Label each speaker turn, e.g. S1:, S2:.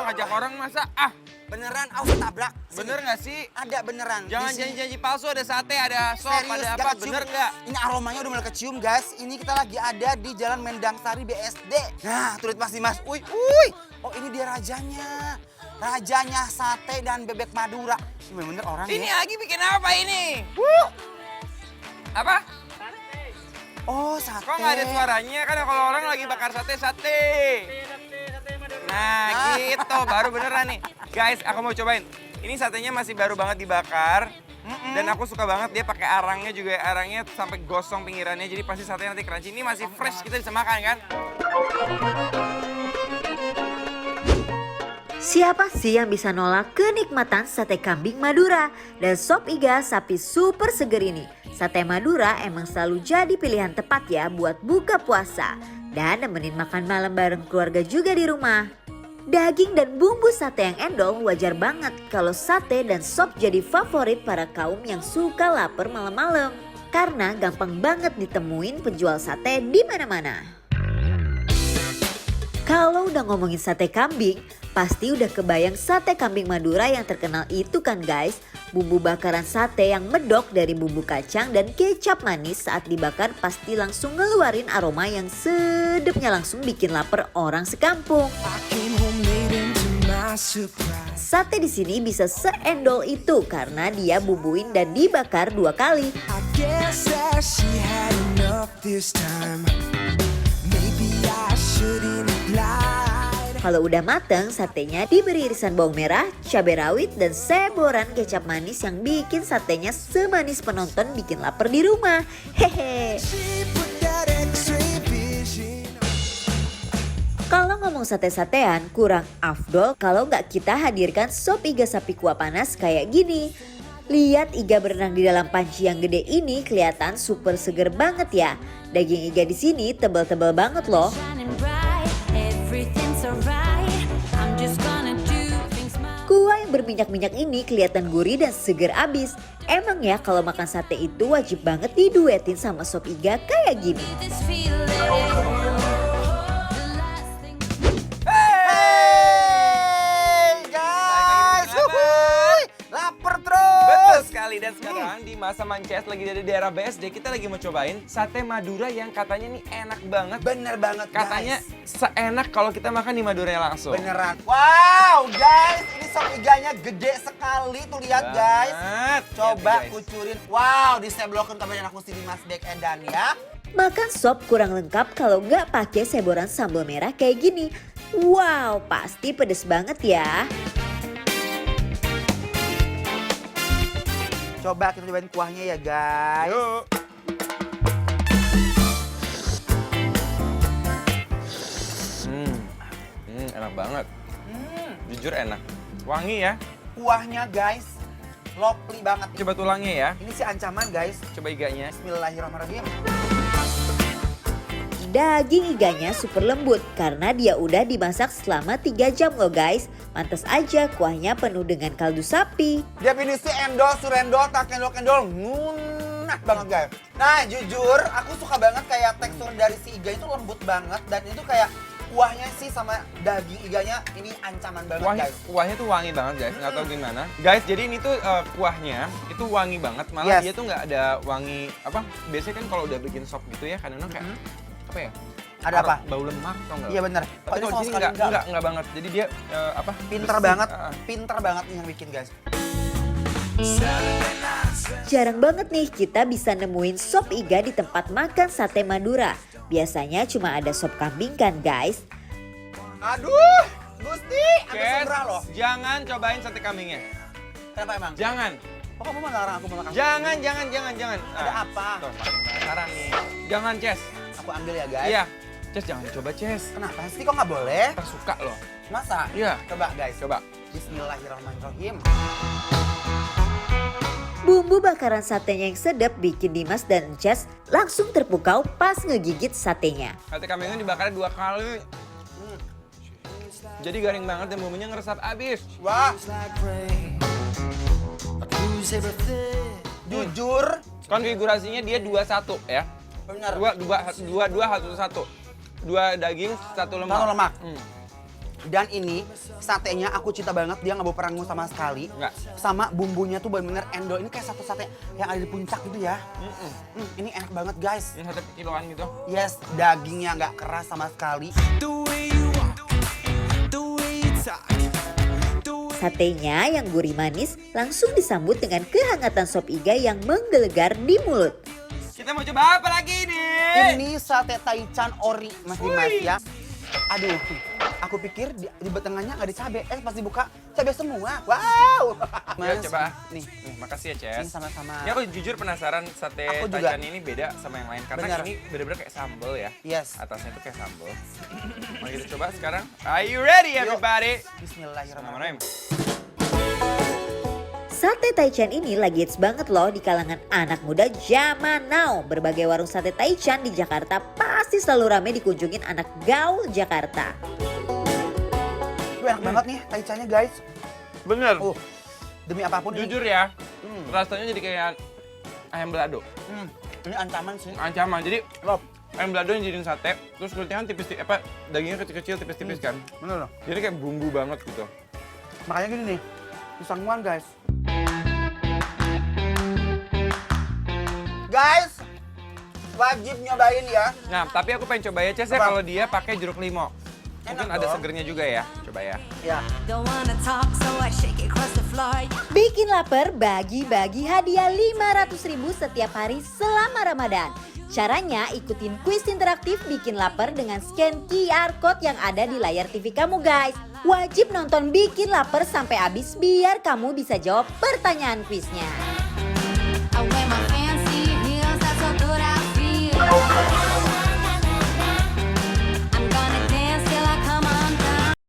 S1: ngajak orang masa
S2: Beneran, awas tabrak.
S1: bener nggak sih?
S2: Ada beneran.
S1: Jangan
S2: Di sini.
S1: janji-janji palsu, ada sate, ada sop,
S2: Serius,
S1: ada
S2: gak
S1: apa,
S2: kecium.
S1: bener nggak?
S2: Ini aromanya udah mulai kecium guys. Ini kita lagi ada di Jalan Mendang Sari BSD. Nah, tulis Mas Dimas. Uy. Oh ini dia rajanya. Rajanya sate dan bebek Madura. Ini bener-bener orang
S1: Ini
S2: ya.
S1: lagi bikin apa ini? Apa?
S2: Oh sate.
S1: Kok nggak ada suaranya? Kan kalau orang lagi bakar sate. Nah gitu, baru beneran nih. Guys, aku mau cobain. Ini satenya masih baru banget dibakar. Dan aku suka banget dia pakai arangnya juga. Arangnya sampai gosong pinggirannya. Jadi pasti satenya nanti crunchy. Ini masih fresh, kita bisa makan kan?
S3: Siapa sih yang bisa nolak kenikmatan sate kambing Madura dan sop iga sapi super seger ini? Sate Madura emang selalu jadi pilihan tepat ya buat buka puasa dan nemenin makan malam bareng keluarga juga di rumah. Daging dan bumbu sate yang endol wajar banget kalau sate dan sop jadi favorit para kaum yang suka lapar malam-malam. Karena gampang banget ditemuin penjual sate di mana-mana. Kalau udah ngomongin sate kambing, pasti udah kebayang sate kambing Madura yang terkenal itu kan guys. Bumbu bakaran sate yang medok dari bumbu kacang dan kecap manis saat dibakar pasti langsung ngeluarin aroma yang sedapnya langsung bikin lapar orang sekampung. Sate di sini bisa seendol itu karena dia bumbuin dan dibakar 2 kali. Kalau udah mateng, satenya diberi irisan bawang merah, cabai rawit, dan seboran kecap manis yang bikin satenya semanis penonton bikin lapar di rumah. Hehe. Kalau ngomong sate-satean, kurang afdol kalau nggak kita hadirkan sop iga sapi kuah panas kayak gini. Lihat iga berenang di dalam panci yang gede ini kelihatan super seger banget ya. Daging iga di sini tebal-tebal banget loh. Kuah yang berminyak-minyak ini kelihatan gurih dan seger abis. Emang ya kalau makan sate itu wajib banget diduetin sama sop iga kayak gini.
S1: Sekali dan sekarang di masa Mances lagi dari daerah BSD, kita lagi mau cobain sate Madura yang katanya nih enak banget.
S2: Bener banget
S1: Katanya
S2: guys.
S1: seenak kalau kita makan di Maduranya langsung.
S2: Beneran. Wow guys, ini sop iganya gede sekali tuh lihat guys.
S1: Banget.
S2: Coba
S1: Lihat, guys.
S2: kucurin. Wow, diseblokin kameranya aku di Mas Bek Endan ya.
S3: Makan sop kurang lengkap kalau nggak pakai seboran sambal merah kayak gini. Wow, pasti pedes banget ya.
S2: Coba kita cobain kuahnya ya guys.
S1: Yuk. Enak banget. Jujur enak. Wangi ya.
S2: Kuahnya guys, lovely banget.
S1: Coba tulangnya ya.
S2: Ini sih ancaman guys.
S1: Coba iganya.
S2: Bismillahirrahmanirrahim.
S3: Daging iganya super lembut karena dia udah dimasak selama 3 jam loh guys. Pantes aja kuahnya penuh dengan kaldu sapi.
S2: Definisi endol, surendol, tak endol, ngunah banget guys. Nah jujur, aku suka banget kayak tekstur dari si iga itu lembut banget. Dan itu kayak kuahnya sih sama daging iganya ini ancaman banget guys.
S1: Kuahnya tuh wangi banget guys, nggak tahu gimana. Guys, jadi ini tuh kuahnya itu wangi banget. Malah
S2: Yes.
S1: dia tuh nggak ada wangi apa? Biasanya kan kalau udah bikin sop gitu ya, kadang-kadang kayak apa ya?
S2: Ada apa?
S1: Bau lemak tau nggak?
S2: Iya bener.
S1: Tapi kalau di sini nggak banget. Jadi dia apa?
S2: Pinter
S1: bersih.
S2: banget, pinter banget nih yang bikin guys.
S3: Jarang banget nih kita bisa nemuin sop iga di tempat makan sate Madura. Biasanya cuma ada sop kambing kan guys.
S2: Aduh, Gusti, agak
S1: Kes,
S2: sembrah loh.
S1: jangan cobain sate kambingnya.
S2: Kenapa emang?
S1: Jangan.
S2: Oh, kamu melarang aku makan?
S1: Jangan.
S2: Ada apa?
S1: Tuh, penasaran nih. Jangan, Ces.
S2: Aku ambil ya guys.
S1: Iya. Ces, jangan coba, Ces.
S2: Kenapa sih kok nggak boleh?
S1: Tersuka loh.
S2: Masa?
S1: Iya.
S2: Coba guys.
S1: Coba.
S2: Bismillahirrahmanirrahim.
S3: Bumbu bakaran satenya yang sedap bikin Dimas dan Encas langsung terpukau pas ngegigit satenya.
S1: Sate kambingnya dibakarnya 2 kali. Jadi garing banget dan bumbunya ngeresap abis.
S2: Wah. Jujur.
S1: Konfigurasinya dia 2-1 ya.
S2: Benar.
S1: 2-1-1. 2 daging, 1 lemak.
S2: Satu lemak. Dan ini satenya aku cinta banget, dia nggak bau perangu sama sekali.
S1: Nggak.
S2: Sama bumbunya tuh bener-bener endol. Ini kayak satu sate yang ada di puncak gitu ya. Ini enak banget guys.
S1: Ini sate kiloan gitu.
S2: Yes, dagingnya nggak keras sama sekali.
S3: Satenya yang gurih manis langsung disambut dengan kehangatan sop iga yang menggelegar di mulut.
S1: Kita mau coba apa lagi nih?
S2: Ini sate taichan ori Mas Dimas ya. Aduh, aku pikir di tengahnya nggak ada cabe. Pas dibuka cabe semua. Wow.
S1: Ya, coba.
S2: Nih,
S1: Makasih ya,
S2: ini
S1: Ces.
S2: sama-sama.
S1: Ya aku jujur penasaran sate
S2: Aku juga.
S1: Taichan ini beda sama yang lain karena
S2: Bener.
S1: ini bener-bener kayak sambal ya.
S2: Yes.
S1: Atasnya tuh kayak sambal. Mari kita coba sekarang. Are you ready everybody?
S2: Bismillahirrahmanirrahim.
S3: Sate Taichan ini lagi hits banget loh di kalangan anak muda zaman now. Berbagai warung sate Taichan di Jakarta pasti selalu ramai dikunjungin anak gaul Jakarta.
S2: Itu enak banget nih taichannya guys.
S1: Bener.
S2: Demi apapun
S1: Jujur ya, rasanya jadi kayak ayam balado.
S2: ini ancaman sih.
S1: Ancaman. Jadi
S2: Lop.
S1: ayam balado yang jadiin sate, terus kulitnya kan tipis, dagingnya kecil-kecil, tipis-tipis kan.
S2: Bener loh.
S1: Jadi kayak bumbu banget gitu.
S2: Makanya gini nih, pisangmuan guys. Guys, wajib nyobain ya.
S1: Nah, tapi aku pengen coba ya, Ces, ya
S2: Apa?
S1: kalau dia pakai jeruk limau. Mungkin
S2: Enak
S1: ada
S2: dong.
S1: segernya juga ya. Coba ya.
S2: Ya.
S4: Don't wanna talk, so I shake it across the floor.
S3: Bikin lapar bagi-bagi hadiah 500.000 setiap hari selama Ramadan. Caranya ikutin kuis interaktif Bikin Lapar dengan scan QR Code yang ada di layar TV kamu guys. Wajib nonton Bikin Lapar sampai habis biar kamu bisa jawab pertanyaan kuisnya.